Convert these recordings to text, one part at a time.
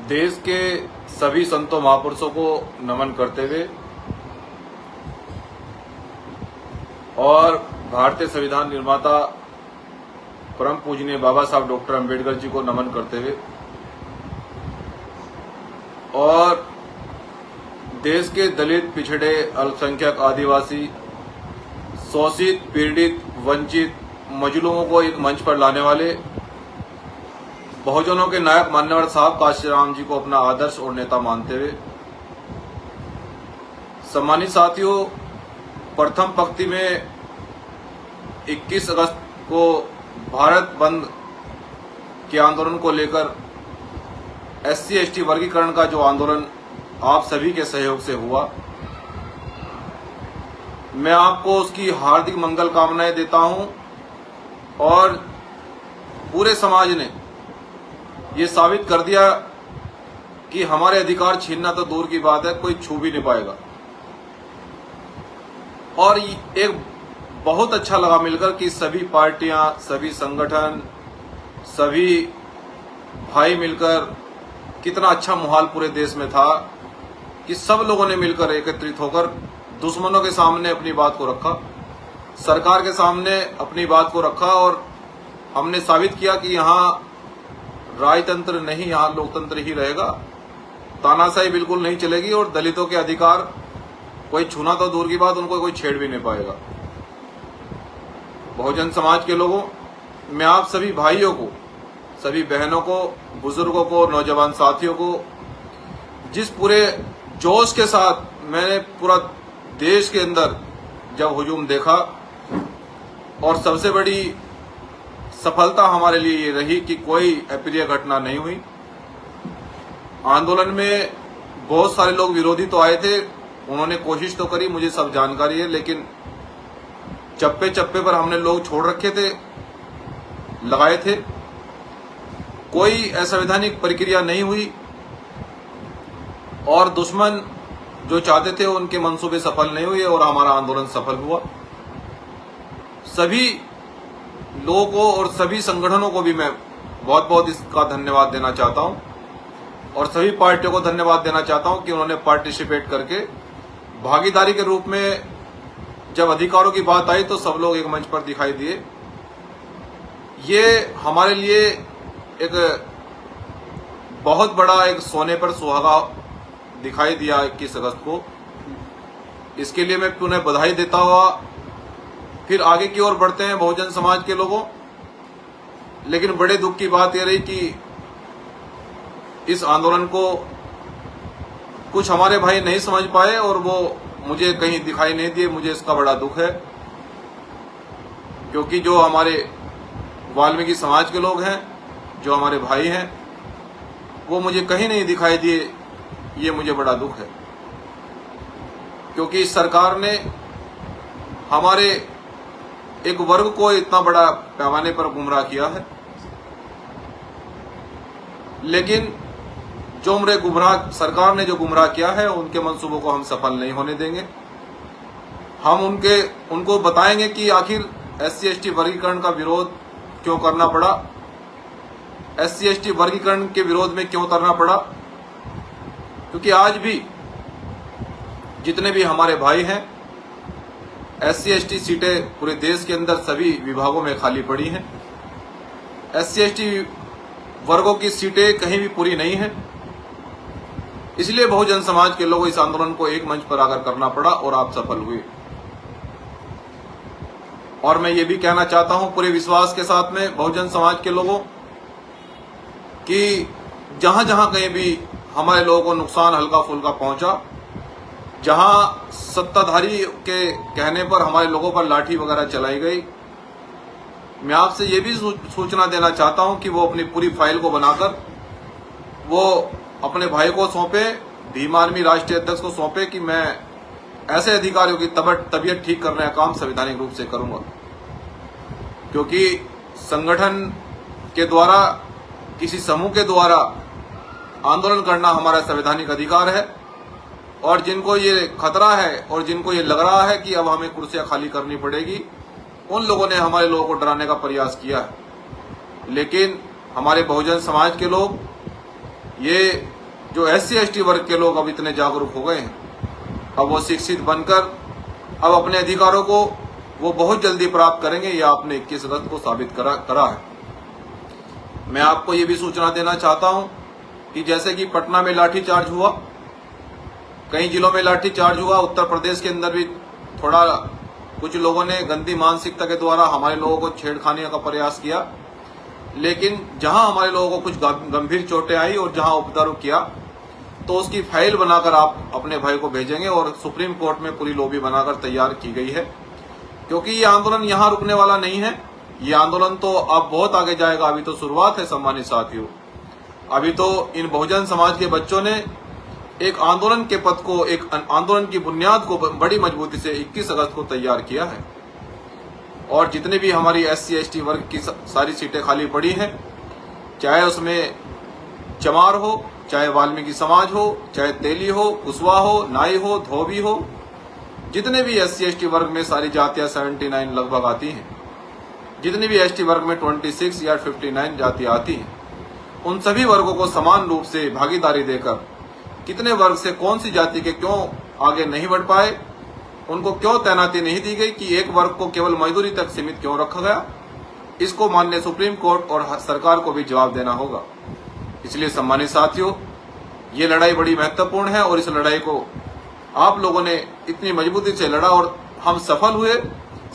देश के सभी संतों महापुरुषों को नमन करते हुए और भारतीय संविधान निर्माता परम पूजनीय बाबा साहब डॉक्टर अंबेडकर जी को नमन करते हुए और देश के दलित, पिछड़े, अल्पसंख्यक, आदिवासी, शोषित, पीड़ित, वंचित, मजलूमों को एक मंच पर लाने वाले बहुजनों के नायक मान्यवर साहब काशीराम जी को अपना आदर्श और नेता मानते हुए सम्मानित साथियों, प्रथम पंक्ति में 21 अगस्त को भारत बंद के आंदोलन को लेकर SC/ST वर्गीकरण का जो आंदोलन आप सभी के सहयोग से हुआ, मैं आपको उसकी हार्दिक मंगल कामनाएं देता हूं और पूरे समाज ने ये साबित कर दिया कि हमारे अधिकार छीनना तो दूर की बात है, कोई छू भी नहीं पाएगा। और एक बहुत अच्छा लगा मिलकर कि सभी पार्टियां, सभी संगठन, सभी भाई मिलकर, कितना अच्छा माहौल पूरे देश में था कि सब लोगों ने मिलकर एकत्रित होकर दुश्मनों के सामने अपनी बात को रखा, सरकार के सामने अपनी बात को रखा और हमने साबित किया कि यहाँ राजतंत्र नहीं, यहाँ लोकतंत्र ही रहेगा, तानाशाही बिल्कुल नहीं चलेगी और दलितों के अधिकार कोई छूना तो दूर की बात, उनको कोई छेड़ भी नहीं पाएगा। बहुजन समाज के लोगों, मैं आप सभी भाइयों को, सभी बहनों को, बुजुर्गों को, नौजवान साथियों को, जिस पूरे जोश के साथ मैंने पूरा देश के अंदर जब हुजूम देखा और सबसे बड़ी सफलता हमारे लिए ये रही कि कोई अप्रिय घटना नहीं हुई। आंदोलन में बहुत सारे लोग विरोधी तो आए थे, उन्होंने कोशिश तो करी, मुझे सब जानकारी है, लेकिन चप्पे चप्पे पर हमने लोग छोड़ रखे थे, लगाए थे। कोई असंवैधानिक प्रक्रिया नहीं हुई और दुश्मन जो चाहते थे उनके मंसूबे सफल नहीं हुए और हमारा आंदोलन सफल हुआ। सभी लोगों को और सभी संगठनों को भी मैं बहुत बहुत इसका धन्यवाद देना चाहता हूं और सभी पार्टियों को धन्यवाद देना चाहता हूं कि उन्होंने पार्टिसिपेट करके भागीदारी के रूप में जब अधिकारों की बात आई तो सब लोग एक मंच पर दिखाई दिए। ये हमारे लिए एक बहुत बड़ा एक सोने पर सुहागा दिखाई दिया 21 अगस्त को। इसके लिए मैं पुनः बधाई देता हुआ फिर आगे की ओर बढ़ते हैं बहुजन समाज के लोगों। लेकिन बड़े दुख की बात यह रही कि इस आंदोलन को कुछ हमारे भाई नहीं समझ पाए और वो मुझे कहीं दिखाई नहीं दिए। मुझे इसका बड़ा दुख है क्योंकि जो हमारे वाल्मीकि समाज के लोग हैं, जो हमारे भाई हैं, वो मुझे कहीं नहीं दिखाई दिए। ये मुझे बड़ा दुख है क्योंकि सरकार ने हमारे एक वर्ग को इतना बड़ा पैमाने पर गुमराह किया है, लेकिन जो हमरे गुमराह सरकार ने जो गुमराह किया है उनके मंसूबों को हम सफल नहीं होने देंगे। हम उनको बताएंगे कि आखिर SC/ST वर्गीकरण का विरोध क्यों करना पड़ा, SC/ST वर्गीकरण के विरोध में क्यों उतरना पड़ा। क्योंकि आज भी जितने भी हमारे भाई हैं, SC/ST सीटें पूरे देश के अंदर सभी विभागों में खाली पड़ी हैं। SC/ST वर्गों की सीटें कहीं भी पूरी नहीं हैं। इसलिए बहुजन समाज के लोगों इस आंदोलन को एक मंच पर आकर करना पड़ा और आप सफल हुए। और मैं ये भी कहना चाहता हूं पूरे विश्वास के साथ में बहुजन समाज के लोगों कि जहां जहां कहीं भी हमारे लोगों को नुकसान हल्का फुल्का पहुंचा, जहां सत्ताधारी के कहने पर हमारे लोगों पर लाठी वगैरह चलाई गई, मैं आपसे ये भी सूचना देना चाहता हूं कि वो अपनी पूरी फाइल को बनाकर वो अपने भाई को सौंपे, भीम आर्मी राष्ट्रीय अध्यक्ष को सौंपे कि मैं ऐसे अधिकारियों की तबीयत ठीक करने का काम संवैधानिक रूप से करूंगा। क्योंकि संगठन के द्वारा, किसी समूह के द्वारा आंदोलन करना हमारा संवैधानिक अधिकार है और जिनको ये खतरा है और जिनको ये लग रहा है कि अब हमें कुर्सियां खाली करनी पड़ेगी, उन लोगों ने हमारे लोगों को डराने का प्रयास किया है। लेकिन हमारे बहुजन समाज के लोग ये जो SC/ST वर्ग के लोग अब इतने जागरूक हो गए हैं, अब वो शिक्षित बनकर अब अपने अधिकारों को वो बहुत जल्दी प्राप्त करेंगे। यह आपने 21 अगस्त को साबित करा है। मैं आपको ये भी सूचना देना चाहता हूं कि जैसे कि पटना में लाठीचार्ज हुआ, कई जिलों में लाठीचार्ज हुआ, उत्तर प्रदेश के अंदर भी थोड़ा कुछ लोगों ने गंदी मानसिकता के द्वारा हमारे लोगों को छेड़खानी का प्रयास किया, लेकिन जहां हमारे लोगों को कुछ गंभीर चोटें आई और जहां उपद्रव किया तो उसकी फाइल बनाकर आप अपने भाई को भेजेंगे और सुप्रीम कोर्ट में पूरी लॉबी बनाकर तैयार की गई है, क्योंकि ये आंदोलन यहां रुकने वाला नहीं है। ये आंदोलन तो अब बहुत आगे जाएगा। अभी तो शुरुआत है सम्मानित साथियों। अभी तो इन बहुजन समाज के बच्चों ने एक आंदोलन के पथ को, एक आंदोलन की बुनियाद को बड़ी मजबूती से 21 अगस्त को तैयार किया है। और जितने भी हमारी SC/ST वर्ग की सारी सीटें खाली पड़ी हैं, चाहे उसमें चमार हो, चाहे वाल्मीकि समाज हो, चाहे तेली हो, कुशवाहा हो, नाई हो, धोबी हो, जितने भी SC/ST वर्ग में सारी जातियां 79 लगभग आती हैं, जितने भी ST वर्ग में 26 या 59 जातियां आती हैं, उन सभी वर्गों को समान रूप से भागीदारी देकर कितने वर्ग से कौन सी जाति के क्यों आगे नहीं बढ़ पाए, उनको क्यों तैनाती नहीं दी गई, कि एक वर्ग को केवल मजदूरी तक सीमित क्यों रखा गया, इसको माननीय सुप्रीम कोर्ट और सरकार को भी जवाब देना होगा। इसलिए सम्मानित साथियों, ये लड़ाई बड़ी महत्वपूर्ण है और इस लड़ाई को आप लोगों ने इतनी मजबूती से लड़ा और हम सफल हुए।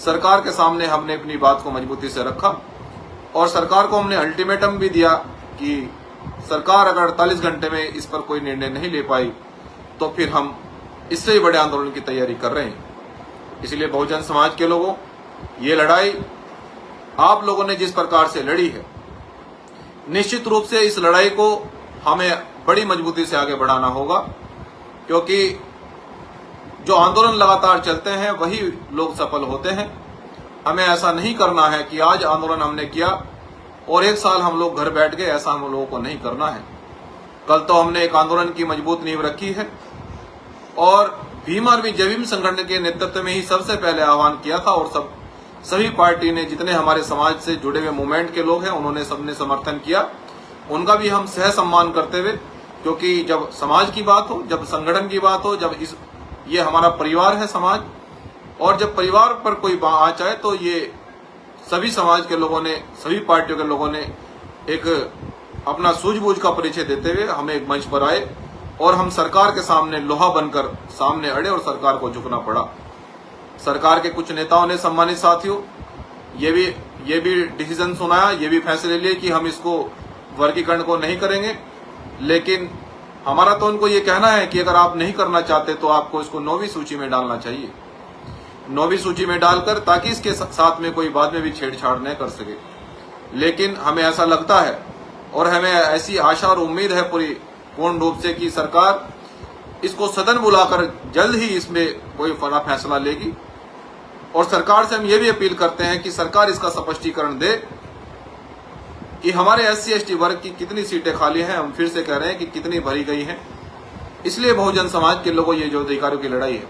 सरकार के सामने हमने अपनी बात को मजबूती से रखा और सरकार को हमने अल्टीमेटम भी दिया कि सरकार अगर 48 घंटे में इस पर कोई निर्णय नहीं ले पाई तो फिर हम इससे ही बड़े आंदोलन की तैयारी कर रहे हैं। इसलिए बहुजन समाज के लोगों, ये लड़ाई आप लोगों ने जिस प्रकार से लड़ी है, निश्चित रूप से इस लड़ाई को हमें बड़ी मजबूती से आगे बढ़ाना होगा, क्योंकि जो आंदोलन लगातार चलते हैं वही लोग सफल होते हैं। हमें ऐसा नहीं करना है कि आज आंदोलन हमने किया और एक साल हम लोग घर बैठ गए, ऐसा हम लोगों को नहीं करना है। कल तो हमने एक आंदोलन की मजबूत नींव रखी है और भीम आर्मी जय भीम संगठन के नेतृत्व में ही सबसे पहले आह्वान किया था और सभी पार्टी ने, जितने हमारे समाज से जुड़े हुए मूवमेंट के लोग हैं, उन्होंने सबने समर्थन किया। उनका भी हम सह सम्मान करते हुए, क्योंकि जब समाज की बात हो, जब संगठन की बात हो, जब ये हमारा परिवार है समाज, और जब परिवार पर कोई आँच आए तो ये सभी समाज के लोगों ने, सभी पार्टियों के लोगों ने एक अपना सूझबूझ का परिचय देते हुए हमें एक मंच पर आए और हम सरकार के सामने लोहा बनकर सामने अड़े और सरकार को झुकना पड़ा। सरकार के कुछ नेताओं ने, सम्मानित साथियों, ये भी डिसीजन सुनाया, ये भी फैसले लिए कि हम इसको वर्गीकरण को नहीं करेंगे, लेकिन हमारा तो उनको ये कहना है कि अगर आप नहीं करना चाहते तो आपको इसको 9वीं सूची में डालना चाहिए, 9वीं सूची में डालकर, ताकि इसके साथ में कोई बाद में भी छेड़छाड़ न कर सके। लेकिन हमें ऐसा लगता है और हमें ऐसी आशा और उम्मीद है पूरी पूर्ण रूप से कि सरकार इसको सदन बुलाकर जल्द ही इसमें कोई बड़ा फैसला लेगी। और सरकार से हम ये भी अपील करते हैं कि सरकार इसका स्पष्टीकरण दे कि हमारे SC/ST वर्ग की कितनी सीटें खाली हैं। हम फिर से कह रहे हैं कि कितनी भरी गई हैं। इसलिए बहुजन समाज के लोगों, ये जो अधिकारियों की लड़ाई है,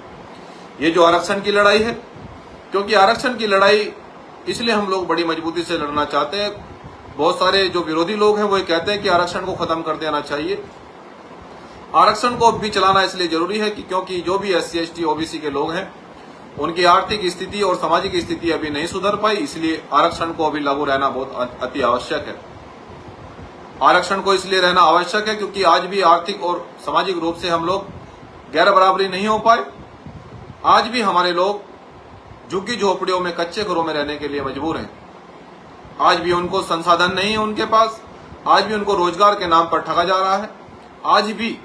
ये जो आरक्षण की लड़ाई है, क्योंकि आरक्षण की लड़ाई इसलिए हम लोग बड़ी मजबूती से लड़ना चाहते हैं। बहुत सारे जो विरोधी लोग हैं वो ये कहते हैं कि आरक्षण को खत्म कर देना चाहिए। आरक्षण को अब भी चलाना इसलिए जरूरी है कि क्योंकि जो भी SC/ST OBC के लोग हैं, उनकी आर्थिक स्थिति और सामाजिक स्थिति अभी नहीं सुधर पाई, इसलिए आरक्षण को अभी लागू रहना बहुत अति आवश्यक है। आरक्षण को इसलिए रहना आवश्यक है क्योंकि आज भी आर्थिक और सामाजिक रूप से हम लोग गैर बराबरी नहीं हो पाए। आज भी हमारे लोग झुग्गी झोपड़ियों में, कच्चे घरों में रहने के लिए मजबूर हैं। आज भी उनको संसाधन नहीं है उनके पास, आज भी उनको रोजगार के नाम पर ठगा जा रहा है, आज भी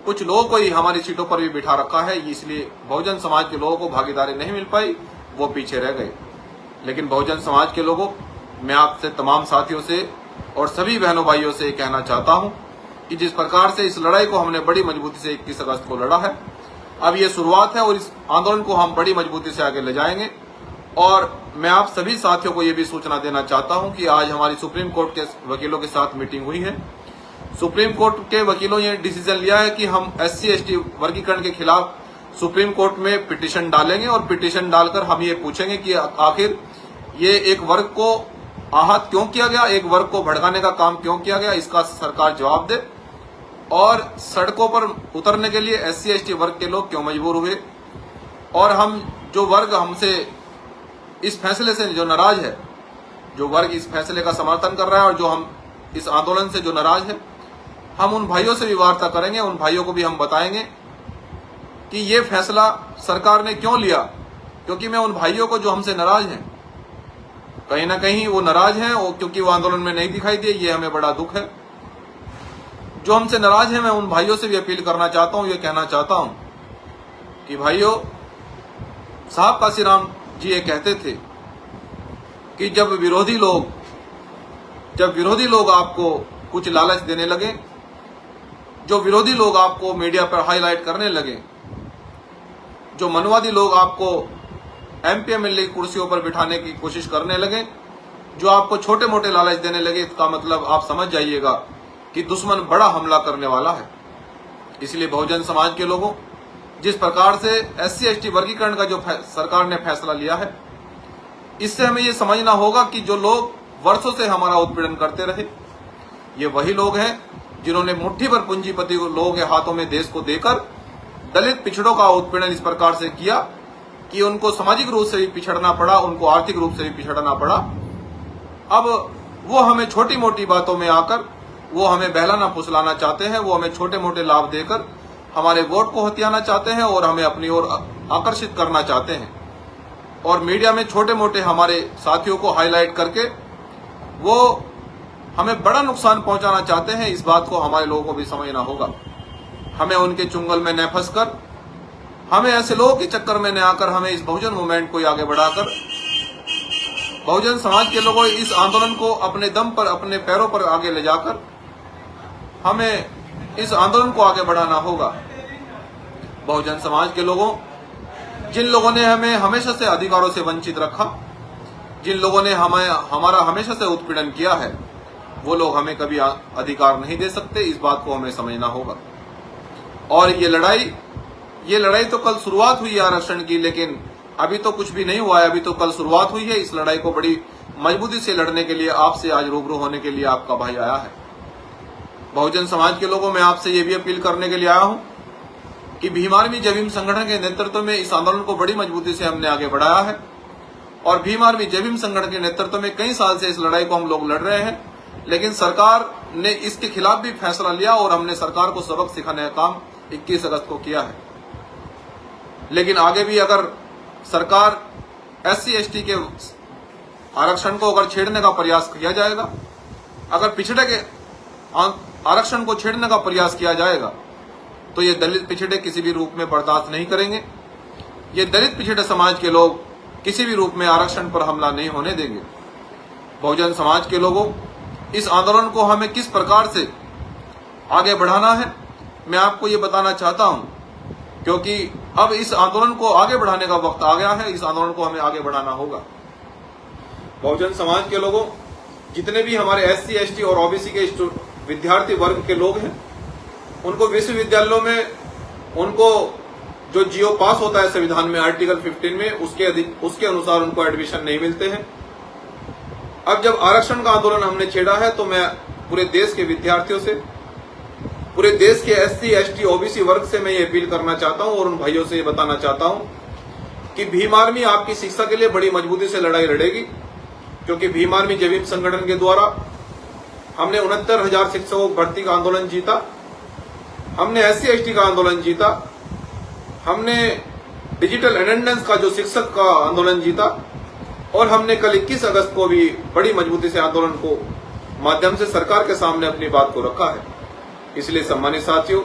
कुछ लोगों को ही हमारी सीटों पर भी बिठा रखा है। इसलिए बहुजन समाज के लोगों को भागीदारी नहीं मिल पाई, वो पीछे रह गए। लेकिन बहुजन समाज के लोगों, मैं आपसे, तमाम साथियों से और सभी बहनों भाइयों से कहना चाहता हूं कि जिस प्रकार से इस लड़ाई को हमने बड़ी मजबूती से 21 अगस्त को लड़ा है, अब ये शुरुआत है और इस आंदोलन को हम बड़ी मजबूती से आगे ले जाएंगे। और मैं आप सभी साथियों को ये भी सूचना देना चाहता हूं कि आज हमारी सुप्रीम कोर्ट के वकीलों के साथ मीटिंग हुई है। सुप्रीम कोर्ट के वकीलों ने डिसीजन लिया है कि हम SC/ST वर्गीकरण के खिलाफ सुप्रीम कोर्ट में पिटीशन डालेंगे और पिटीशन डालकर हम ये पूछेंगे कि आखिर ये एक वर्ग को आहत क्यों किया गया, एक वर्ग को भड़काने का काम क्यों किया गया, इसका सरकार जवाब दे। और सड़कों पर उतरने के लिए SC/ST वर्ग के लोग क्यों मजबूर हुए, और हम जो वर्ग हमसे इस फैसले से जो नाराज है, जो वर्ग इस फैसले का समर्थन कर रहा है और जो हम इस आंदोलन से जो नाराज है, हम उन भाइयों से भी वार्ता करेंगे। उन भाइयों को भी हम बताएंगे कि ये फैसला सरकार ने क्यों लिया, क्योंकि मैं उन भाइयों को जो हमसे नाराज हैं, कहीं ना कहीं वो नाराज हैं और क्योंकि वो आंदोलन में नहीं दिखाई दिए, ये हमें बड़ा दुख है। जो हमसे नाराज हैं, मैं उन भाइयों से भी अपील करना चाहता हूं, ये कहना चाहता हूं कि भाइयों, साहब काशीराम जी ये कहते थे कि जब विरोधी लोग आपको कुछ लालच देने लगे, जो विरोधी लोग आपको मीडिया पर हाईलाइट करने लगे, जो मनवादी लोग आपको MP MLA की कुर्सियों पर बिठाने की कोशिश करने लगे, जो आपको छोटे मोटे लालच देने लगे, इसका मतलब आप समझ जाइएगा कि दुश्मन बड़ा हमला करने वाला है। इसलिए बहुजन समाज के लोगों, जिस प्रकार से SC/ST वर्गीकरण का जो सरकार ने फैसला लिया है, इससे हमें ये समझना होगा कि जो लोग वर्षों से हमारा उत्पीड़न करते रहे, ये वही लोग हैं जिन्होंने मुट्ठी भर पूंजीपति लोगों के हाथों में देश को देकर दलित पिछड़ों का उत्पीड़न इस प्रकार से किया कि उनको सामाजिक रूप से भी पिछड़ना पड़ा, उनको आर्थिक रूप से भी पिछड़ना पड़ा। अब वो हमें छोटी मोटी बातों में आकर वो हमें बहलाना फुसलाना चाहते हैं, वो हमें छोटे मोटे लाभ देकर हमारे वोट को हथियाना चाहते हैं और हमें अपनी ओर आकर्षित करना चाहते हैं, और मीडिया में छोटे मोटे हमारे साथियों को हाईलाइट करके वो हमें बड़ा नुकसान पहुंचाना चाहते हैं। इस बात को हमारे लोगों को भी समझना होगा। हमें उनके चुंगल में न फंसकर, हमें ऐसे लोगों के चक्कर में न आकर, हमें इस बहुजन मूवमेंट को आगे बढ़ाकर, बहुजन समाज के लोगों इस आंदोलन को अपने दम पर, अपने पैरों पर आगे ले जाकर हमें इस आंदोलन को आगे बढ़ाना होगा। बहुजन समाज के लोगों, जिन लोगों ने हमें हमेशा से अधिकारों से वंचित रखा, जिन लोगों ने हमारा हमेशा से उत्पीड़न किया है, वो लोग हमें कभी अधिकार नहीं दे सकते। इस बात को हमें समझना होगा। और ये लड़ाई तो कल शुरुआत हुई है आरक्षण की, लेकिन अभी तो कुछ भी नहीं हुआ है, अभी तो कल शुरुआत हुई है। इस लड़ाई को बड़ी मजबूती से लड़ने के लिए आपसे आज रूबरू होने के लिए आपका भाई आया है। बहुजन समाज के लोगों, मैं आपसे ये भी अपील करने के लिए आया हूं कि भीम आर्मी जय भीम संगठन के नेतृत्व में इस आंदोलन को बड़ी मजबूती से हमने आगे बढ़ाया है, और भीम आर्मी जय भीम संगठन के नेतृत्व में कई साल से इस लड़ाई को हम लोग लड़ रहे हैं, लेकिन सरकार ने इसके खिलाफ भी फैसला लिया और हमने सरकार को सबक सिखाने का काम 21 अगस्त को किया है। लेकिन आगे भी अगर सरकार SC/ST के आरक्षण को अगर छेड़ने का प्रयास किया जाएगा, अगर पिछड़े के आरक्षण को छेड़ने का प्रयास किया जाएगा, तो ये दलित पिछड़े किसी भी रूप में बर्दाश्त नहीं करेंगे। ये दलित पिछड़े समाज के लोग किसी भी रूप में आरक्षण पर हमला नहीं होने देंगे। बहुजन समाज के लोगों, इस आंदोलन को हमें किस प्रकार से आगे बढ़ाना है, मैं आपको ये बताना चाहता हूं, क्योंकि अब इस आंदोलन को आगे बढ़ाने का वक्त आ गया है। इस आंदोलन को हमें आगे बढ़ाना होगा। बहुजन समाज के लोगों, जितने भी हमारे SC/ST और OBC के विद्यार्थी वर्ग के लोग हैं, उनको विश्वविद्यालयों में उनको जो जियो पास होता है संविधान में आर्टिकल 15 में, उसके अनुसार उनको एडमिशन नहीं मिलते हैं। अब जब आरक्षण का आंदोलन हमने छेड़ा है, तो मैं पूरे देश के विद्यार्थियों से, पूरे देश के SC/ST OBC वर्ग से मैं ये अपील करना चाहता हूं और उन भाइयों से ये बताना चाहता हूं कि भीम आर्मी आपकी शिक्षा के लिए बड़ी मजबूती से लड़ाई लड़ेगी, क्योंकि भीम आर्मी जय भीम संगठन के द्वारा हमने 69,000 शिक्षकों भर्ती का आंदोलन जीता, हमने SC/ST का आंदोलन जीता, हमने डिजिटल अटेंडेंस का जो शिक्षक का आंदोलन जीता, और हमने कल 21 अगस्त को भी बड़ी मजबूती से आंदोलन को माध्यम से सरकार के सामने अपनी बात को रखा है। इसलिए सम्मानित साथियों,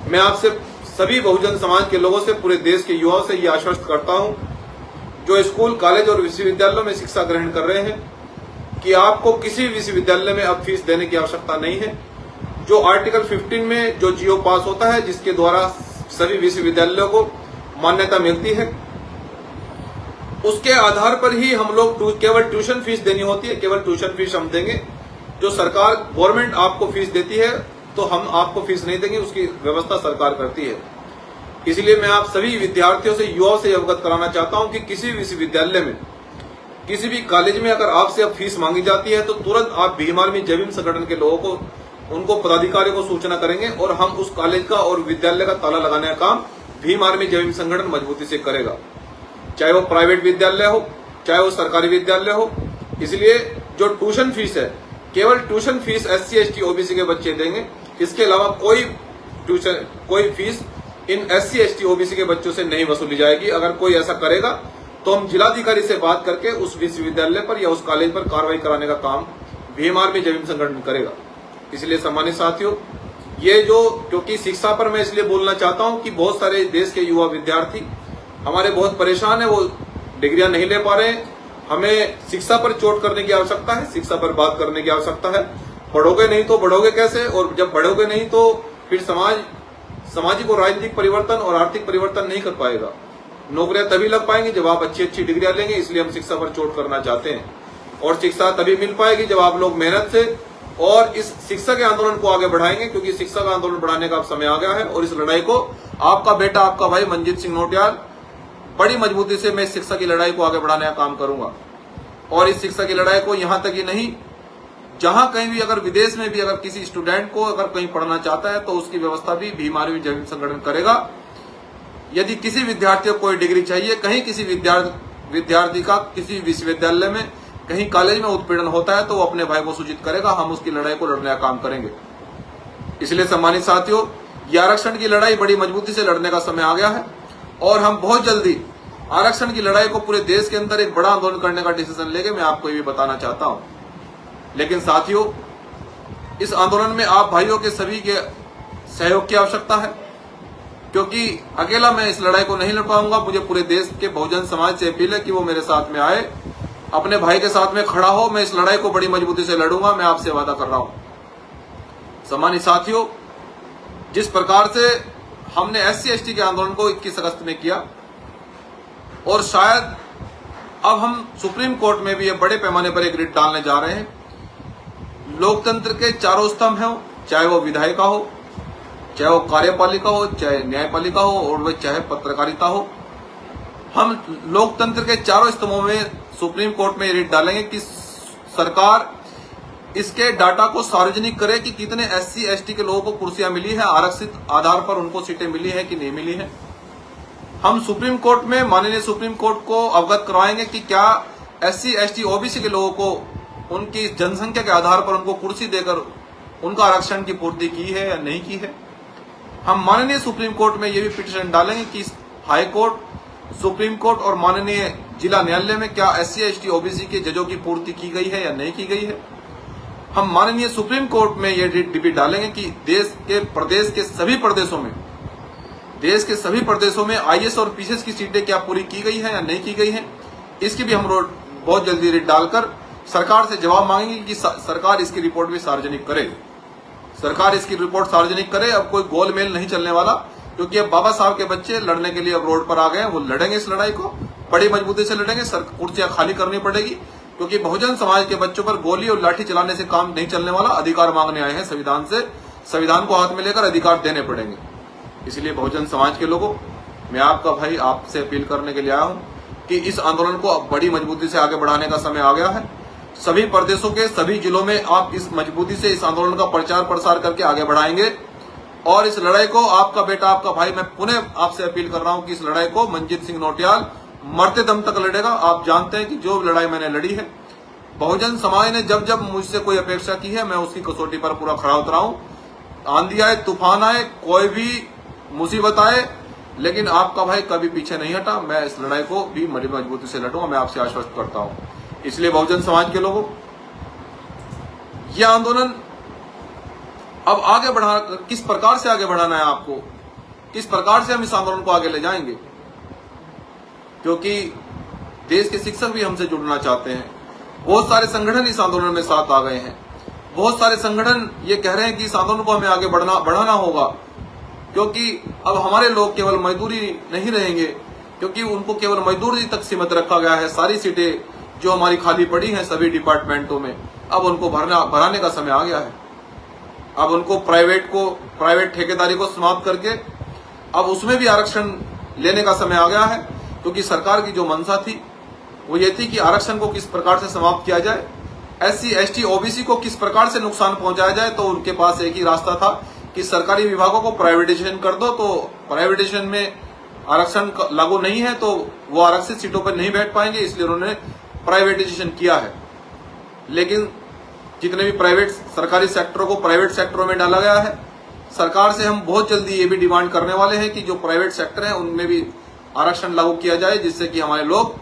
मैं आपसे सभी बहुजन समाज के लोगों से, पूरे देश के युवाओं से ये आश्वस्त करता हूं, जो स्कूल, कॉलेज और विश्वविद्यालयों में शिक्षा ग्रहण कर रहे हैं, कि आपको किसी विश्वविद्यालय में अब फीस देने की आवश्यकता नहीं है। जो आर्टिकल 15 में जो जियो पास होता है, जिसके द्वारा सभी विश्वविद्यालयों को मान्यता मिलती है, उसके आधार पर ही हम लोग केवल ट्यूशन फीस देनी होती है। केवल ट्यूशन फीस हम देंगे। जो सरकार, गवर्नमेंट आपको फीस देती है, तो हम आपको फीस नहीं देंगे, उसकी व्यवस्था सरकार करती है। इसलिए मैं आप सभी विद्यार्थियों से, युवाओं से अवगत कराना चाहता हूं कि किसी विश्वविद्यालय में, किसी भी कॉलेज में अगर आपसे अब फीस मांगी जाती है, तो तुरंत आप भीम आर्मी जय भीम संगठन के लोगों को उनको पदाधिकारी को सूचना करेंगे और हम उस कॉलेज का और विद्यालय का ताला लगाने का काम भीम आर्मी जय भीम संगठन मजबूती से करेगा, चाहे वो प्राइवेट विद्यालय हो चाहे वो सरकारी विद्यालय हो। इसलिए जो ट्यूशन फीस है, केवल tuition fees SC ST OBC के बच्चे देंगे, इसके अलावा कोई fees in SC ST OBC के बच्चों से नहीं वसूली जाएगी। अगर कोई ऐसा करेगा तो हम जिलाधिकारी से बात करके उस विश्वविद्यालय पर या उस कॉलेज पर कार्रवाई कराने का काम भीम आर्मी जय भीम संगठन करेगा। इसलिए सम्मानित साथियों, ये जो क्योंकि शिक्षा पर मैं इसलिए बोलना चाहता हूं कि बहुत सारे देश के युवा विद्यार्थी हमारे बहुत परेशान है, वो डिग्रियां नहीं ले पा रहे हैं। हमें शिक्षा पर चोट करने की आवश्यकता है, शिक्षा पर बात करने की आवश्यकता है। पढ़ोगे नहीं तो बढ़ोगे कैसे, और जब बढ़ोगे नहीं तो फिर सामाजिक और राजनीतिक परिवर्तन और आर्थिक परिवर्तन नहीं कर पाएगा। नौकरियां तभी लग पाएंगी जब आप अच्छी अच्छी डिग्रियां लेंगे। इसलिए हम शिक्षा पर चोट करना चाहते हैं, और शिक्षा तभी मिल पाएगी जब आप लोग मेहनत से और इस शिक्षा के आंदोलन को आगे बढ़ाएंगे, क्योंकि शिक्षा का आंदोलन बढ़ाने का अब समय आ गया है। और इस लड़ाई को आपका बेटा, आपका भाई मंजीत सिंह नौटियाल बड़ी मजबूती से मैं शिक्षा की लड़ाई को आगे बढ़ाने का काम करूंगा। और इस शिक्षा की लड़ाई को यहां तक ही नहीं, जहां कहीं भी अगर विदेश में भी अगर किसी स्टूडेंट को अगर कहीं पढ़ना चाहता है तो उसकी व्यवस्था भी भीम आर्मी जय भीम संगठन करेगा। यदि किसी विद्यार्थी को कोई डिग्री चाहिए, कहीं किसी विद्यार्थी का किसी विश्वविद्यालय में कहीं कॉलेज में उत्पीड़न होता है तो वो अपने भाई को सूचित करेगा, हम उसकी लड़ाई को लड़ने का काम करेंगे। इसलिए सम्मानित साथियों, ये आरक्षण की लड़ाई बड़ी मजबूती से लड़ने का समय आ गया है, और हम बहुत जल्दी आरक्षण की लड़ाई को पूरे देश के अंदर एक बड़ा आंदोलन करने का डिसीजन लेके मैं आपको ये भी बताना चाहता हूं। लेकिन साथियों, इस आंदोलन में आप भाइयों के सभी के सहयोग की आवश्यकता है, क्योंकि अकेला मैं इस लड़ाई को नहीं लड़ पाऊंगा। मुझे पूरे देश के बहुजन समाज से अपील है कि वो मेरे साथ में आए, अपने भाई के साथ में खड़ा हो। मैं इस लड़ाई को बड़ी मजबूती से लड़ूंगा, मैं आपसे वादा कर रहा हूं। सम्मानित साथियों, जिस प्रकार से हमने SC ST के आंदोलन को 21 अगस्त में किया, और शायद अब हम सुप्रीम कोर्ट में भी ये बड़े पैमाने पर एक रिट डालने जा रहे हैं। लोकतंत्र के चारों स्तंभ हैं, चाहे वो विधायिका हो, चाहे वो कार्यपालिका हो, चाहे न्यायपालिका हो, और वह चाहे पत्रकारिता हो। हम लोकतंत्र के चारों स्तंभों में सुप्रीम कोर्ट में रिट डालेंगे कि सरकार इसके डाटा को सार्वजनिक करे कि कितने SC ST के लोगों को कुर्सियां मिली है, आरक्षित आधार पर उनको सीटें मिली है कि नहीं मिली है। हम सुप्रीम कोर्ट में माननीय सुप्रीम कोर्ट को अवगत करवाएंगे कि क्या SC ST OBC के लोगों को उनकी जनसंख्या के आधार पर उनको कुर्सी देकर उनका आरक्षण की पूर्ति की है या नहीं की है। हम माननीय सुप्रीम कोर्ट में ये भी पिटीशन डालेंगे कि हाई कोर्ट, सुप्रीम कोर्ट और माननीय जिला न्यायालय में क्या SC ST OBC के जजों की पूर्ति की गई है या नहीं की गई है। हम माननीय सुप्रीम कोर्ट में ये भी डालेंगे कि देश के सभी प्रदेशों में IAS और PCS की सीटें क्या पूरी की गई है या नहीं की गई है। इसकी भी हम बहुत जल्दी रिट डालकर सरकार से जवाब मांगेंगे कि सरकार इसकी रिपोर्ट भी सार्वजनिक करे। सरकार इसकी रिपोर्ट सार्वजनिक करे। अब कोई गोलमेल नहीं चलने वाला, क्योंकि अब बाबा साहब के बच्चे लड़ने के लिए अब रोड पर आ गए हैं। वो लड़ेंगे, इस लड़ाई को बड़ी मजबूती से लड़ेंगे। कुर्सियां खाली करनी पड़ेगी, क्योंकि बहुजन समाज के बच्चों पर गोली और लाठी चलाने से काम नहीं चलने वाला। अधिकार मांगने आए हैं संविधान से, संविधान को हाथ में लेकर अधिकार देने पड़ेंगे। इसलिए बहुजन समाज के लोगों, मैं आपका भाई आपसे अपील करने के लिए आया हूं कि इस आंदोलन को अब बड़ी मजबूती से आगे बढ़ाने का समय आ गया है। सभी प्रदेशों के सभी जिलों में आप इस मजबूती से इस आंदोलन का प्रचार प्रसार करके आगे बढ़ाएंगे, और इस लड़ाई को आपका बेटा, आपका भाई, मैं पुनः आपसे अपील कर रहा हूं कि इस लड़ाई को मंजीत सिंह नौटियाल मरते दम तक लड़ेगा। आप जानते हैं कि जो लड़ाई मैंने लड़ी है, बहुजन समाज ने जब जब मुझसे कोई अपेक्षा की है, मैं उसकी कसौटी पर पूरा खड़ा उतरा हूं। आंधी आए, तूफान आए, कोई भी मुसीबत आए, लेकिन आपका भाई कभी पीछे नहीं हटा। मैं इस लड़ाई को भी बड़ी मजबूती से लड़ूंगा, मैं आपसे आश्वस्त करता हूं। इसलिए बहुजन समाज के लोगों, यह आंदोलन अब आगे बढ़ा, किस प्रकार से आगे बढ़ाना है आपको, किस प्रकार से हम इस आंदोलन को आगे ले जाएंगे, क्योंकि देश के शिक्षक भी हमसे जुड़ना चाहते हैं। बहुत सारे संगठन इस आंदोलन में साथ आ गए हैं। बहुत सारे संगठन ये कह रहे हैं कि इस आंदोलन को हमें आगे बढ़ाना होगा, क्योंकि अब हमारे लोग केवल मजदूरी नहीं रहेंगे, क्योंकि उनको केवल मजदूरी तक सीमित रखा गया है। सारी सीटें जो हमारी खाली पड़ी हैं सभी डिपार्टमेंटों में, अब उनको भराने का समय आ गया है। अब उनको प्राइवेट ठेकेदारी को समाप्त करके अब उसमें भी आरक्षण लेने का समय आ गया है, क्योंकि सरकार की जो मंशा थी वो ये थी कि आरक्षण को किस प्रकार से समाप्त किया जाए SC ST OBC को किस प्रकार से नुकसान पहुंचाया जाए, तो उनके पास एक ही रास्ता था कि सरकारी विभागों को प्राइवेटाइजेशन कर दो। तो प्राइवेटाइजेशन में आरक्षण लागू नहीं है तो वो आरक्षित सीटों पर नहीं बैठ पाएंगे, इसलिए उन्होंने प्राइवेटाइजेशन किया है। लेकिन जितने भी प्राइवेट सरकारी सेक्टरों को प्राइवेट सेक्टरों में डाला गया है, सरकार से हम बहुत जल्दी ये भी डिमांड करने वाले हैं कि जो प्राइवेट सेक्टर है उनमें भी आरक्षण लागू किया जाए, जिससे कि हमारे लोग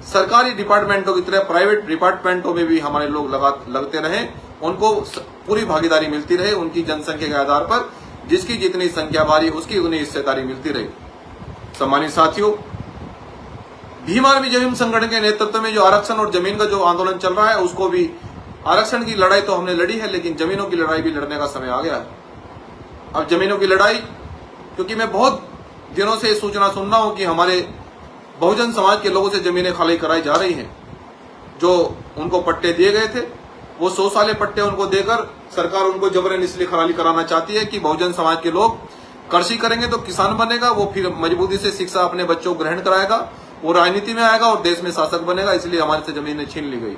सरकारी डिपार्टमेंटों की तरह प्राइवेट डिपार्टमेंटों में भी हमारे लोग लगते रहे, उनको पूरी भागीदारी मिलती रहे, उनकी जनसंख्या के आधार पर जिसकी जितनी संख्या बारी उसकी उतनी हिस्सेदारी मिलती रही। सम्मानित साथियों, भीम आर्मी जय भीम संगठन के नेतृत्व में जो आरक्षण और जमीन का जो आंदोलन चल रहा है, उसको भी आरक्षण की लड़ाई तो हमने लड़ी है, लेकिन जमीनों की लड़ाई भी लड़ने का समय आ गया है। अब जमीनों की लड़ाई, क्योंकि मैं बहुत दिनों से सूचना सुन रहा हूं कि हमारे बहुजन समाज के लोगों से जमीनें खाली कराई जा रही हैं। जो उनको पट्टे दिए गए थे, वो 100 साले पट्टे उनको देकर सरकार उनको जबरन इसलिए खाली कराना चाहती है कि बहुजन समाज के लोग कृषि करेंगे तो किसान बनेगा, वो फिर मजबूती से शिक्षा अपने बच्चों को ग्रहण कराएगा, वो राजनीति में आएगा और देश में शासक बनेगा, इसलिए हमारे से जमीनें छीन ली गई।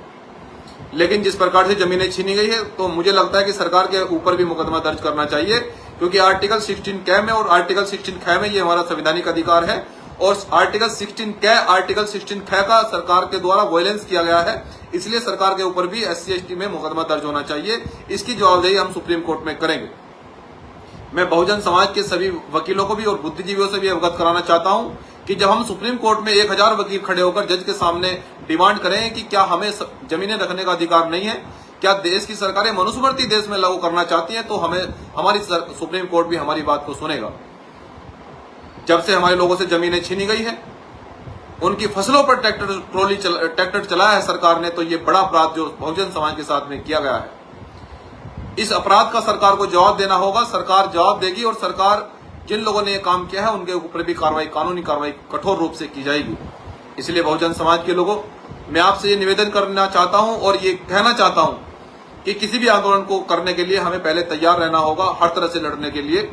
लेकिन जिस प्रकार से जमीनें छीनी गई है, तो मुझे लगता है कि सरकार के ऊपर भी मुकदमा दर्ज करना चाहिए, क्योंकि आर्टिकल 16 कै में और आर्टिकल 16 ख में ये हमारा संवैधानिक अधिकार है, और आर्टिकल 16 ख का सरकार के द्वारा वायलेंस किया गया है, इसलिए सरकार के ऊपर भी SC ST में मुकदमा दर्ज होना चाहिए। इसकी जवाबदेही हम सुप्रीम कोर्ट में करेंगे। मैं बहुजन समाज के सभी वकीलों को भी और बुद्धिजीवियों से भी अवगत कराना चाहता हूं कि जब हम सुप्रीम कोर्ट में 1000 वकील खड़े होकर जज के सामने डिमांड करें कि क्या हमें जमीनें रखने का अधिकार नहीं है, क्या देश की सरकारें मनुस्मृति देश में लागू करना चाहती हैं, तो हमारी सुप्रीम कोर्ट भी हमारी बात को सुनेगा। जब से हमारे लोगों से जमीनें छीनी गई है, उनकी फसलों पर ट्रैक्टर चलाया है सरकार ने, तो ये बड़ा अपराध जो बहुजन समाज के साथ में किया गया है, इस अपराध का सरकार को जवाब देना होगा। सरकार जवाब देगी और सरकार जिन लोगों ने ये काम किया है उनके ऊपर भी कानूनी कार्रवाई कठोर रूप से की जाएगी। इसलिए बहुजन समाज के लोगों, मैं आपसे ये निवेदन करना चाहता हूं और ये कहना चाहता हूं कि किसी भी आंदोलन को करने के लिए हमें पहले तैयार रहना होगा, हर तरह से लड़ने के लिए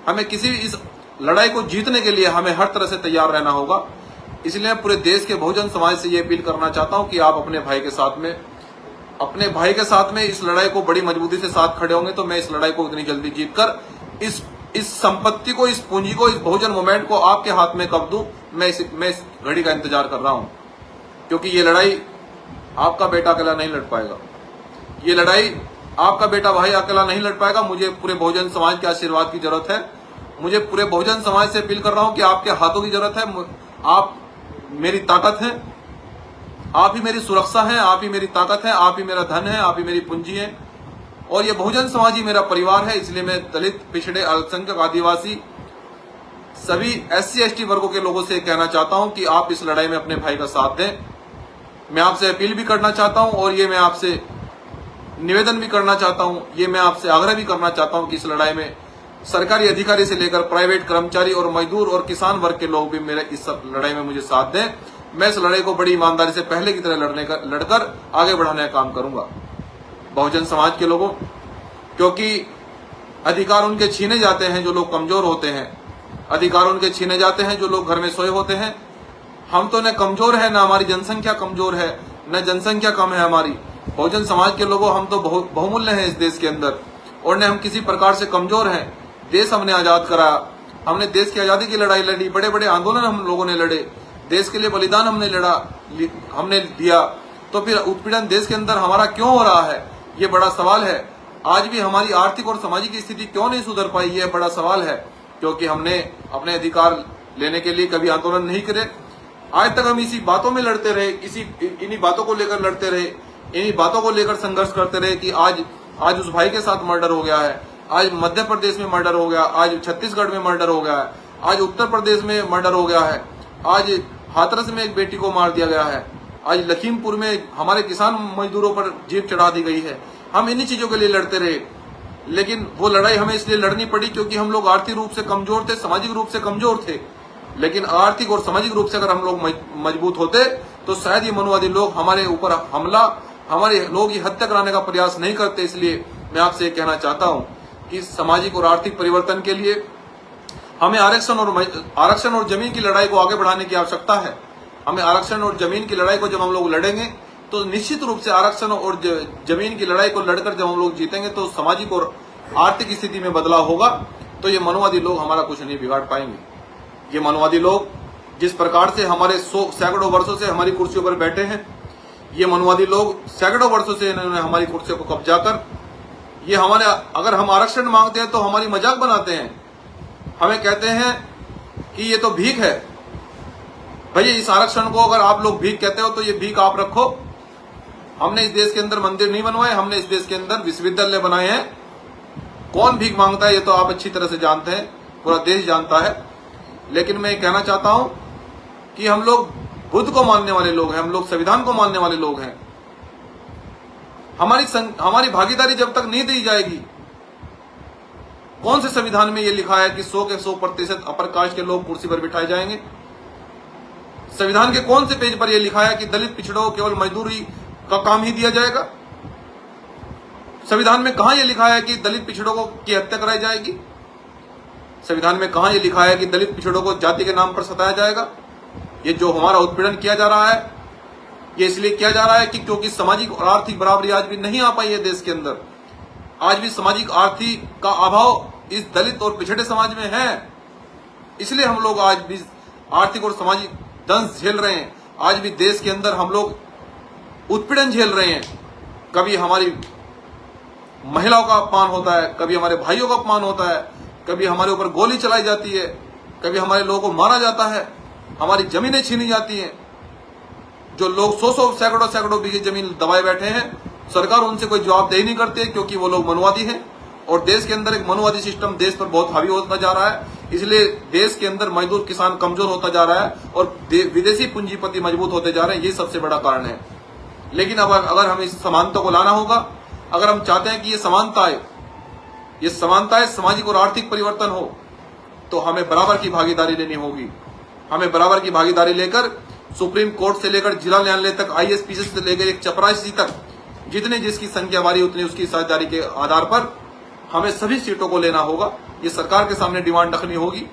हमें किसी भी इस लड़ाई को जीतने के लिए हमें हर तरह से तैयार रहना होगा। इसलिए पूरे देश के बहुजन समाज से ये अपील करना चाहता हूं कि आप अपने भाई के साथ में इस लड़ाई को बड़ी मजबूती से साथ खड़े होंगे, तो मैं इस लड़ाई को इतनी जल्दी जीतकर इस संपत्ति को, इस पूंजी को, इस बहुजन मूवमेंट को आपके हाथ में कब दूं, मैं इस घड़ी का इंतजार कर रहा हूं, क्योंकि ये लड़ाई आपका बेटा अकेला नहीं लड़ पाएगा, ये लड़ाई आपका बेटा भाई अकेला नहीं लड़ पाएगा। मुझे पूरे बहुजन समाज के आशीर्वाद की जरूरत है, मुझे पूरे बहुजन समाज से अपील कर रहा हूं कि आपके हाथों की जरूरत है। आप मेरी ताकत है, आप ही मेरी सुरक्षा है, आप ही मेरी ताकत है, आप ही मेरा धन है, आप ही मेरी पूंजी है, और ये बहुजन समाज ही मेरा परिवार है। इसलिए मैं दलित, पिछड़े, अल्पसंख्यक, आदिवासी सभी SC ST वर्गों के लोगों से कहना चाहता हूं कि आप इस लड़ाई में अपने भाई का साथ दें। मैं आपसे अपील भी करना चाहता हूं और ये मैं आपसे निवेदन भी करना चाहता हूं, ये मैं आपसे आग्रह भी करना चाहता हूं कि इस लड़ाई में सरकारी अधिकारी से लेकर प्राइवेट कर्मचारी और मजदूर और किसान वर्ग के लोग भी मेरे इस लड़ाई में मुझे साथ दें। मैं इस लड़ाई को बड़ी ईमानदारी से पहले की तरह लड़कर आगे बढ़ाने का काम करूंगा। बहुजन समाज के लोगों, क्योंकि अधिकार उनके छीने जाते हैं जो लोग कमजोर होते हैं, अधिकार उनके छीने जाते हैं जो लोग घर में सोए होते हैं। हम तो न कमजोर है, न हमारी जनसंख्या कमजोर है, न जनसंख्या कम है हमारी। बहुजन समाज के लोगों, हम तो बहुमूल्य हैं इस देश के अंदर, और न हम किसी प्रकार से कमजोर हैं। देश हमने आजाद करा, हमने देश की आजादी की लड़ाई लड़ी, बड़े बड़े आंदोलन हम लोगों ने लड़े, देश के लिए बलिदान हमने दिया, तो फिर उत्पीड़न देश के अंदर हमारा क्यों हो रहा है, ये बड़ा सवाल है। आज भी हमारी आर्थिक और सामाजिक स्थिति क्यों नहीं सुधर पाई, ये बड़ा सवाल है, क्योंकि हमने अपने अधिकार लेने के लिए कभी आंदोलन नहीं करे। आज तक हम इसी बातों में लड़ते रहे, इन्हीं बातों को लेकर लड़ते रहे, इन्हीं बातों को लेकर संघर्ष करते रहे कि आज उस भाई के साथ मर्डर हो गया है, आज मध्य प्रदेश में मर्डर हो गया, आज छत्तीसगढ़ में मर्डर हो गया है, आज उत्तर प्रदेश में मर्डर हो गया है, आज हाथरस में एक बेटी को मार दिया गया है, आज लखीमपुर में हमारे किसान मजदूरों पर जीप चढ़ा दी गई है। हम इन्हीं चीजों के लिए लड़ते रहे, लेकिन वो लड़ाई हमें इसलिए लड़नी पड़ी क्योंकि हम लोग आर्थिक रूप से कमजोर थे, सामाजिक रूप से कमजोर थे। लेकिन आर्थिक और सामाजिक रूप से अगर हम लोग मजबूत होते तो शायद ये मनुवादी लोग हमारे ऊपर हमला, हमारे लोग ये हत्या कराने का प्रयास नहीं करते। इसलिए मैं आपसे कहना चाहता हूं कि सामाजिक और आर्थिक परिवर्तन के लिए हमें आरक्षण और जमीन की लड़ाई को आगे बढ़ाने की आवश्यकता है। हमें आरक्षण और जमीन की लड़ाई को जब हम लोग लड़ेंगे तो निश्चित रूप से आरक्षण और जमीन की लड़ाई को लड़कर जब हम लोग जीतेंगे तो सामाजिक और आर्थिक स्थिति में बदलाव होगा। तो ये मनोवादी लोग हमारा कुछ नहीं बिगाड़ पाएंगे। ये मनोवादी लोग जिस प्रकार से हमारे सैकड़ों वर्षों से हमारी कुर्सियों पर बैठे हैं, ये मनोवादी लोग सैकड़ों वर्षों से इन्होंने हमारी कुर्सियों को कब्जा कर, ये हमारे, अगर हम आरक्षण मांगते हैं तो हमारी मजाक बनाते हैं, हमें कहते हैं कि ये तो भीख है। भैया इस आरक्षण को अगर आप लोग भीख कहते हो तो ये भीख आप रखो। हमने इस देश के अंदर मंदिर नहीं बनवाए, हमने इस देश के अंदर विश्वविद्यालय बनाए हैं। कौन भीख मांगता है ये तो आप अच्छी तरह से जानते हैं, पूरा देश जानता है। लेकिन मैं ये कहना चाहता हूं कि हम लोग बुद्ध को मानने वाले लोग हैं, हम लोग संविधान को मानने वाले लोग हैं। हमारी भागीदारी जब तक नहीं दी जाएगी, कौन से संविधान में ये लिखा है कि 100 के 100% अपर कास्ट के लोग कुर्सी पर बिठाए जाएंगे? संविधान के कौन से पेज पर यह लिखा है कि दलित पिछड़ों को केवल मजदूरी का काम ही दिया जाएगा? संविधान में कहां यह लिखा है कि दलित पिछड़ों को की हत्या कराई जाएगी? संविधान में कहां यह लिखा है कि दलित पिछड़ों को जाति के नाम पर सताया जाएगा? ये जो हमारा उत्पीड़न किया जा रहा है, ये इसलिए किया जा रहा है कि क्योंकि सामाजिक और आर्थिक बराबरी आज भी नहीं आ पाई है देश के अंदर। आज भी सामाजिक आर्थिक का अभाव इस दलित और पिछड़े समाज में है। इसलिए हम लोग आज भी आर्थिक और सामाजिक दंश झेल रहे हैं। आज भी देश के अंदर हम लोग उत्पीड़न झेल रहे हैं। कभी हमारी महिलाओं का अपमान होता है, कभी हमारे भाइयों का अपमान होता है, कभी हमारे ऊपर गोली चलाई जाती है, कभी हमारे लोगों को मारा जाता है, हमारी जमीनें छीनी जाती हैं। जो लोग 100 सैकड़ों बीघे जमीन दबाए बैठे हैं, सरकार उनसे कोई जवाबदेही नहीं करती है, क्योंकि वो लोग मनोवादी हैं और देश के अंदर एक मनोवादी सिस्टम देश पर बहुत हावी होता जा रहा है। इसलिए देश के अंदर मजदूर किसान कमजोर होता जा रहा है और विदेशी पूंजीपति मजबूत होते जा रहे हैं। ये सबसे बड़ा कारण है। लेकिन अब अगर हम इस समानता को लाना होगा, अगर हम चाहते हैं कि ये समानता सामाजिक और आर्थिक परिवर्तन हो, तो हमें बराबर की भागीदारी लेनी होगी। हमें बराबर की भागीदारी लेकर सुप्रीम कोर्ट से लेकर जिला न्यायालय तक, IAS PCS से लेकर एक चपरासी तक, जितने जिसकी संख्या बारी उतनी उसकी साझेदारी के आधार पर हमें सभी सीटों को लेना होगा। ये सरकार के सामने डिमांड रखनी होगी,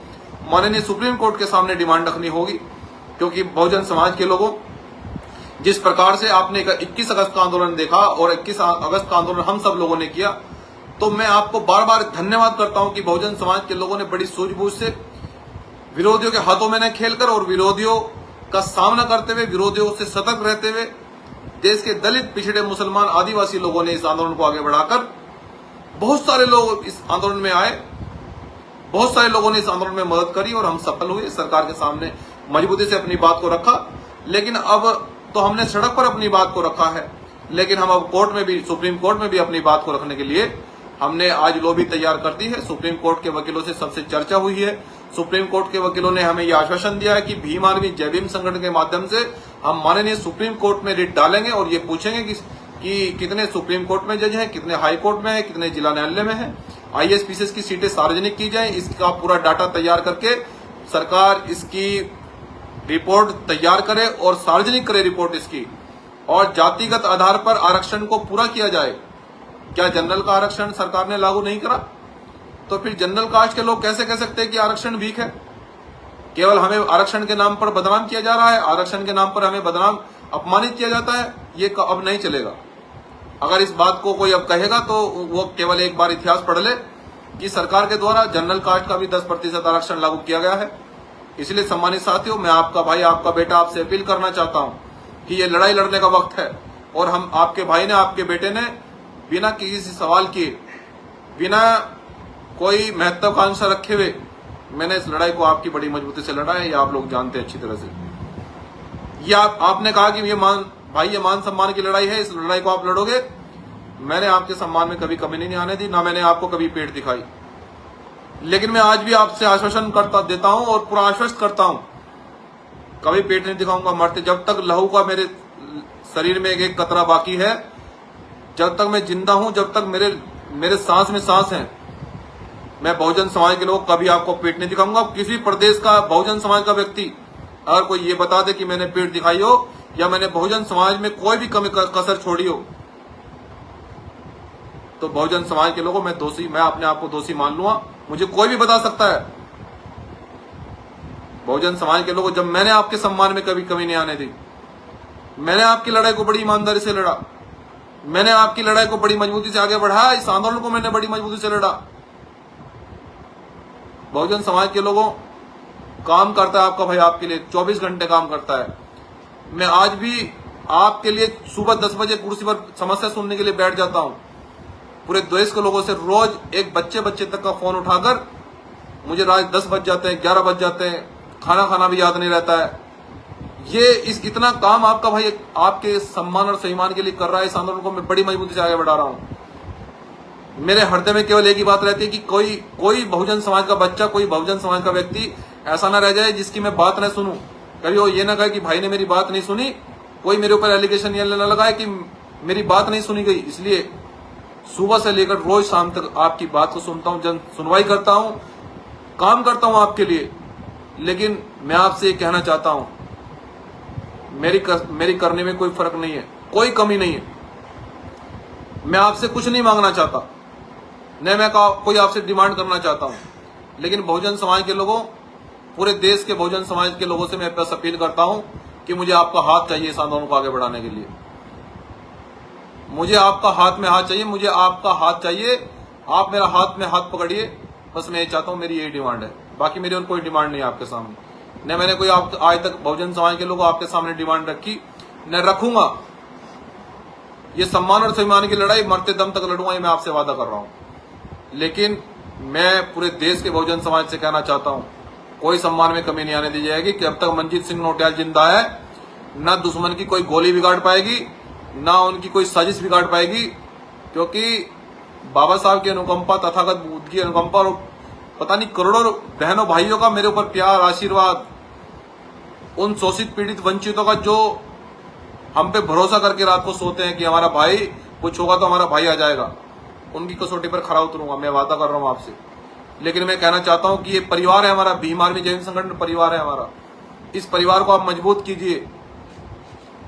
माननीय सुप्रीम कोर्ट के सामने डिमांड रखनी होगी। क्योंकि बहुजन समाज के लोगों, जिस प्रकार से आपने 21 अगस्त का आंदोलन देखा और 21 अगस्त का आंदोलन हम सब लोगों ने किया, तो मैं आपको बार बार धन्यवाद करता हूं कि बहुजन समाज के लोगों ने बड़ी सूझबूझ से विरोधियों के हाथों में न खेलकर और विरोधियों का सामना करते हुए, विरोधियों से सतर्क रहते हुए, देश के दलित, पिछड़े, मुसलमान, आदिवासी लोगों ने इस आंदोलन को आगे बढ़ाकर बहुत सारे लोग इस आंदोलन में आए, बहुत सारे लोगों ने इस आंदोलन में मदद करी और हम सफल हुए। सरकार के सामने मजबूती से अपनी बात को रखा। लेकिन अब तो हमने सड़क पर अपनी बात को रखा है, लेकिन हम अब कोर्ट में भी, सुप्रीम कोर्ट में भी अपनी बात को रखने के लिए हमने आज लॉबी तैयार कर दी है। सुप्रीम कोर्ट के वकीलों से सबसे चर्चा हुई है। सुप्रीम कोर्ट के वकीलों ने हमें यह आश्वासन दिया है कि भीम आर्मी जय भीम संगठन के माध्यम से हम माननीय सुप्रीम कोर्ट में रिट डालेंगे और ये पूछेंगे कि कितने सुप्रीम कोर्ट में जज हैं, कितने हाई कोर्ट में है, कितने जिला न्यायालय में है। IAS PCS की सीटें सार्वजनिक की जाए, इसका पूरा डाटा तैयार करके सरकार इसकी रिपोर्ट तैयार करे और सार्वजनिक करे रिपोर्ट इसकी, और जातिगत आधार पर आरक्षण को पूरा किया जाए। क्या जनरल का आरक्षण सरकार ने लागू नहीं करा? तो फिर जनरल कास्ट के लोग कैसे कह सकते हैं कि आरक्षण वीक है? केवल हमें आरक्षण के नाम पर बदनाम किया जा रहा है, आरक्षण के नाम पर हमें बदनाम, अपमानित किया जाता है। ये अब नहीं चलेगा। अगर इस बात को कोई अब कहेगा तो वो केवल एक बार इतिहास पढ़ ले कि सरकार के द्वारा जनरल कास्ट का भी 10% आरक्षण लागू किया गया है। इसलिए सम्मानित साथियों, मैं आपका भाई, आपका बेटा, आपसे अपील करना चाहता हूं कि ये लड़ाई लड़ने का वक्त है और हम, आपके भाई ने, आपके बेटे ने बिना किसी सवाल किए, बिना कोई महत्वाकांक्षा रखे हुए मैंने इस लड़ाई को आपकी बड़ी मजबूती से लड़ा है। ये आप लोग जानते हैं अच्छी तरह से। ये आपने कहा कि ये मान सम्मान की लड़ाई है, इस लड़ाई को आप लड़ोगे। मैंने आपके सम्मान में कभी कमी नहीं आने दी, ना मैंने आपको कभी पेट दिखाई। लेकिन मैं आज भी आपसे आश्वासन देता हूं और पूरा आश्वस्त करता हूं, कभी पेट नहीं दिखाऊंगा मरते। जब तक लहू का मेरे शरीर में एक कतरा बाकी है, जब तक मैं जिंदा हूं, जब तक मेरे सांस में सांस है, मैं बहुजन समाज के लोग कभी आपको पेट नहीं दिखाऊंगा। किसी प्रदेश का बहुजन समाज का व्यक्ति अगर कोई ये बता दे कि मैंने पेट दिखाई हो या मैंने बहुजन समाज में कोई भी कमी कसर छोड़ी हो, तो बहुजन समाज के लोगों मैं अपने आप को दोषी मान लूंगा। मुझे कोई भी बता सकता है। बहुजन समाज के लोगों, जब मैंने आपके सम्मान में कभी कमी नहीं आने दी, मैंने आपकी लड़ाई को बड़ी ईमानदारी से लड़ा, मैंने आपकी लड़ाई को बड़ी मजबूती से आगे बढ़ाया, इस आंदोलन को मैंने बड़ी मजबूती से लड़ा। बहुजन समाज के लोगों, काम करता है आपका भाई आपके लिए, 24 घंटे काम करता है। मैं आज भी आपके लिए सुबह 10 बजे कुर्सी पर समस्या सुनने के लिए बैठ जाता हूं। पूरे देश के लोगों से रोज एक बच्चे तक का फोन उठाकर, मुझे रात 10 बज जाते हैं, 11 बज जाते हैं, खाना खाना भी याद नहीं रहता है। ये इतना काम आपका भाई आपके सम्मान और सम्मान के लिए कर रहा है। इस आंदोलन को मैं बड़ी मजबूती से आगे बढ़ा रहा हूं। मेरे हृदय में केवल एक ही बात रहती है कि कोई बहुजन समाज का बच्चा, कोई बहुजन समाज का व्यक्ति ऐसा ना रह जाए जिसकी मैं बात न सुनूं। कभी वो ये ना कहे कि भाई ने मेरी बात नहीं सुनी, कोई मेरे ऊपर एलिगेशन ये न लगाए कि मेरी बात नहीं सुनी गई। इसलिए सुबह से लेकर रोज शाम तक आपकी बात को सुनता हूं, जन सुनवाई करता हूं, काम करता हूं आपके लिए। लेकिन मैं आपसे ये कहना चाहता हूं, मेरी करने में कोई फर्क नहीं है, कोई कमी नहीं है। मैं आपसे कुछ नहीं मांगना चाहता, न मैं कोई आपसे डिमांड करना चाहता हूं। लेकिन बहुजन समाज के लोगों, पूरे देश के बहुजन समाज के लोगों से मैं बस अपील करता हूं कि मुझे आपका हाथ चाहिए इस आंदोलन को आगे बढ़ाने के लिए। मुझे आपका हाथ में हाथ चाहिए, मुझे आपका हाथ चाहिए। आप मेरा हाथ में हाथ पकड़िए, बस मैं ये चाहता हूं, मेरी यही डिमांड है। बाकी मेरी और कोई डिमांड नहीं है आपके सामने। न मैंने कोई आज तक बहुजन समाज के लोगों आपके सामने डिमांड रखी, न रखूंगा। ये सम्मान और सम्मान की लड़ाई मरते दम तक लड़ूंगा, ये मैं आपसे वादा कर रहा हूं। लेकिन मैं पूरे देश के बहुजन समाज से कहना चाहता हूं, कोई सम्मान में कमी नहीं आने दी जाएगी। कि अब तक मनजीत सिंह नौटियाल जिंदा है, न दुश्मन की कोई गोली बिगाड़ पाएगी, ना उनकी कोई साजिश बिगाड़ पाएगी। क्योंकि बाबा साहब की अनुकंपा, तथागत बुद्ध की अनुकंपा और पता नहीं करोड़ों बहनों भाइयों का मेरे ऊपर प्यार, आशीर्वाद, उन शोषित पीड़ित वंचितों का जो हम पे भरोसा करके रात को सोते हैं कि हमारा भाई कुछ होगा तो हमारा भाई आ जाएगा, उनकी कसौटी पर खरा उतरूंगा, मैं वादा कर रहा हूं आपसे। लेकिन मैं कहना चाहता हूं कि ये परिवार है हमारा, भीम आर्मी जय हिंद संगठन परिवार है हमारा। इस परिवार को आप मजबूत कीजिए,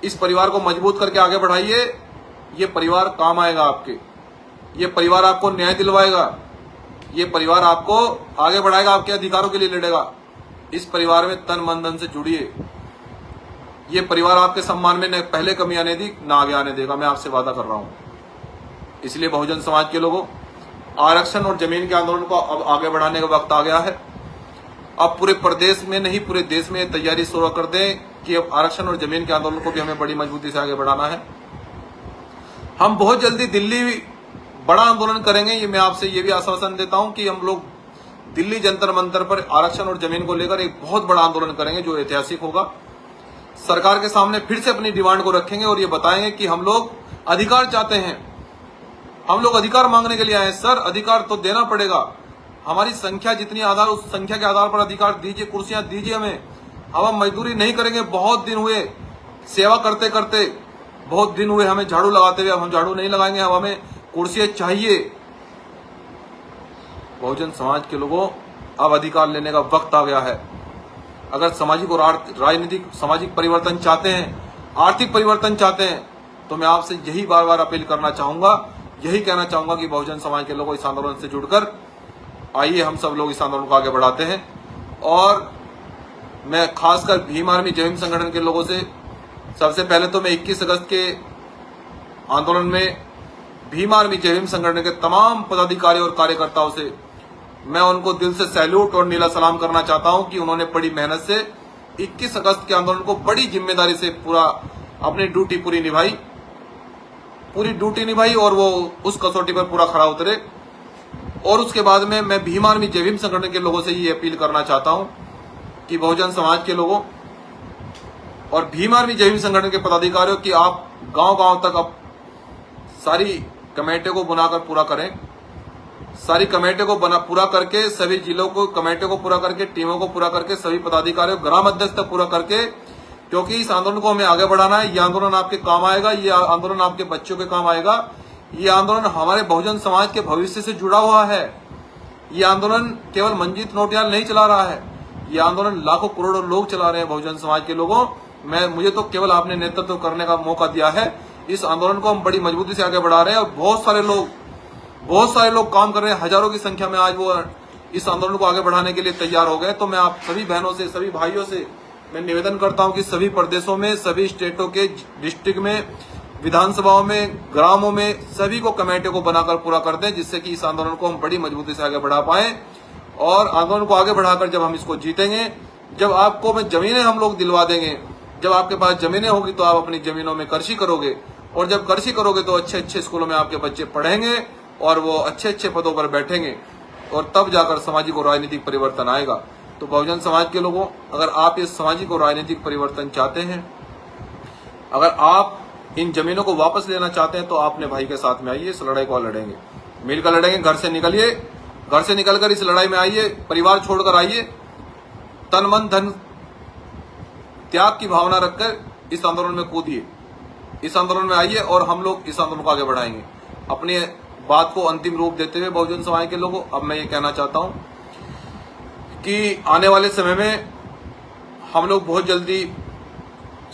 इस परिवार को मजबूत करके आगे बढ़ाइए। ये परिवार काम आएगा आपके, ये परिवार आपको न्याय दिलवाएगा, ये परिवार आपको आगे बढ़ाएगा, आपके अधिकारों के लिए लड़ेगा। इस परिवार में तन मन धन से जुड़िए। ये परिवार आपके सम्मान में न पहले कमी आने दी, न आगे आने देगा, मैं आपसे वादा कर रहा हूं। इसलिए बहुजन समाज के लोगों, आरक्षण और जमीन के आंदोलन को अब आगे बढ़ाने का वक्त आ गया है। अब पूरे प्रदेश में नहीं, पूरे देश में तैयारी शुरू कर दें कि अब आरक्षण और जमीन के आंदोलन को भी हमें बड़ी मजबूती से आगे बढ़ाना है। हम बहुत जल्दी दिल्ली बड़ा आंदोलन करेंगे, ये मैं आपसे ये भी आश्वासन देता हूं कि हम लोग दिल्ली जंतर मंतर पर आरक्षण और जमीन को लेकर एक बहुत बड़ा आंदोलन करेंगे जो ऐतिहासिक होगा। सरकार के सामने फिर से अपनी डिमांड को रखेंगे और ये बताएंगे कि हम लोग अधिकार चाहते हैं, हम लोग अधिकार मांगने के लिए आए। सर, अधिकार तो देना पड़ेगा, हमारी संख्या जितनी आधार, उस संख्या के आधार पर अधिकार दीजिए, कुर्सियां दीजिए हमें। हम मजदूरी नहीं करेंगे, बहुत दिन हुए सेवा करते करते, बहुत दिन हुए हमें झाड़ू लगाते हुए, अब हम झाड़ू नहीं लगाएंगे, अब हमें कुर्सियां चाहिए। बहुजन समाज के लोगों, अब अधिकार लेने का वक्त आ गया है। अगर सामाजिक और राजनीतिक सामाजिक परिवर्तन चाहते हैं, आर्थिक परिवर्तन चाहते हैं, तो मैं आपसे यही बार बार अपील करना चाहूंगा, यही कहना चाहूंगा कि बहुजन समाज के लोगों इस आंदोलन से जुड़कर आइए, हम सब लोग इस आंदोलन को आगे बढ़ाते हैं। और मैं खासकर भीम आर्मी जय हिंद संगठन के लोगों से, सबसे पहले तो मैं 21 अगस्त के आंदोलन में भीम आर्मी जय हिंद संगठन के तमाम पदाधिकारी और कार्यकर्ताओं से मैं उनको दिल से सैल्यूट और नीला सलाम करना चाहता हूं कि उन्होंने बड़ी मेहनत से 21 अगस्त के आंदोलन को बड़ी जिम्मेदारी से पूरा अपनी ड्यूटी पूरी ड्यूटी निभाई और वो उस कसौटी पर पूरा खरा उतरे। और उसके बाद में मैं भीम आर्मी जय भीम संगठन के लोगों से ये अपील करना चाहता हूं कि बहुजन समाज के लोगों और भीम आर्मी जय भीम संगठन के पदाधिकारियों की आप गांव-गांव तक अब सारी कमेटियों को बनाकर पूरा करें, सारी कमेटियों को पूरा करके, सभी जिलों को कमेटियों को पूरा करके, टीमों को पूरा करके, सभी पदाधिकारियों ग्राम अध्यक्ष तक पूरा करके, क्योंकि इस आंदोलन को हमें आगे बढ़ाना है। ये आंदोलन आपके काम आएगा, ये आंदोलन आपके बच्चों के काम आएगा, ये आंदोलन हमारे बहुजन समाज के भविष्य से जुड़ा हुआ है। ये आंदोलन केवल मनजीत नौटियाल नहीं चला रहा है, ये आंदोलन लाखों करोड़ों लोग चला रहे हैं बहुजन समाज के लोगों। मुझे तो केवल आपने नेतृत्व करने का मौका दिया है। इस आंदोलन को हम बड़ी मजबूती से आगे बढ़ा रहे हैं और बहुत सारे लोग काम कर रहे हैं, हजारों की संख्या में आज वो इस आंदोलन को आगे बढ़ाने के लिए तैयार हो गए। तो मैं आप सभी बहनों से, सभी भाइयों से मैं निवेदन करता हूं कि सभी प्रदेशों में, सभी स्टेटों के डिस्ट्रिक्ट में, विधानसभाओं में, ग्रामों में सभी को कमेटी को बनाकर पूरा कर दें, जिससे कि इस आंदोलन को हम बड़ी मजबूती से आगे बढ़ा पाए। और आंदोलन को आगे बढ़ाकर जब हम इसको जीतेंगे, जब आपको में जमीनें हम लोग दिलवा देंगे, जब आपके पास जमीनें होगी तो आप अपनी जमीनों में कृषि करोगे, और जब कृषि करोगे तो अच्छे अच्छे स्कूलों में आपके बच्चे पढ़ेंगे और वो अच्छे अच्छे पदों पर बैठेंगे, और तब जाकर सामाजिक और राजनीतिक परिवर्तन आएगा। तो बहुजन समाज के लोगों, अगर आप इस सामाजिक और राजनीतिक परिवर्तन चाहते हैं, अगर आप इन जमीनों को वापस लेना चाहते हैं, तो आप अपने भाई के साथ में आइए, इस लड़ाई को लड़ेंगे, मिलकर लड़ेंगे। घर से निकलिए, घर से निकलकर इस लड़ाई में आइए, परिवार छोड़कर आइए, तन मन धन त्याग की भावना रखकर इस आंदोलन में कूदिए, इस आंदोलन में आइए और हम लोग इस आंदोलन को आगे बढ़ाएंगे। अपनी बात को अंतिम रूप देते हुए बहुजन समाज के लोगों, अब मैं ये कहना चाहता हूं कि आने वाले समय में हम लोग बहुत जल्दी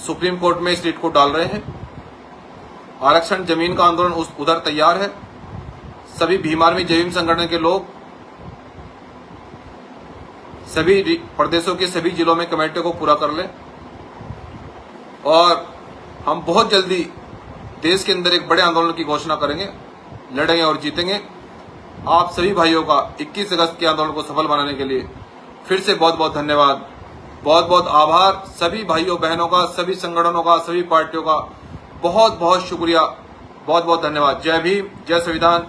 सुप्रीम कोर्ट में इस रीट को डाल रहे हैं। आरक्षण जमीन का आंदोलन उधर तैयार है। सभी भीम आर्मी जय भीम संगठन के लोग सभी प्रदेशों के सभी जिलों में कमेटी को पूरा कर लें, और हम बहुत जल्दी देश के अंदर एक बड़े आंदोलन की घोषणा करेंगे, लड़ेंगे और जीतेंगे। आप सभी भाइयों का 21 अगस्त के आंदोलन को सफल बनाने के लिए फिर से बहुत बहुत धन्यवाद, बहुत बहुत आभार। सभी भाइयों बहनों का, सभी संगठनों का, सभी पार्टियों का बहुत बहुत शुक्रिया, बहुत बहुत धन्यवाद। जय भीम, जय संविधान।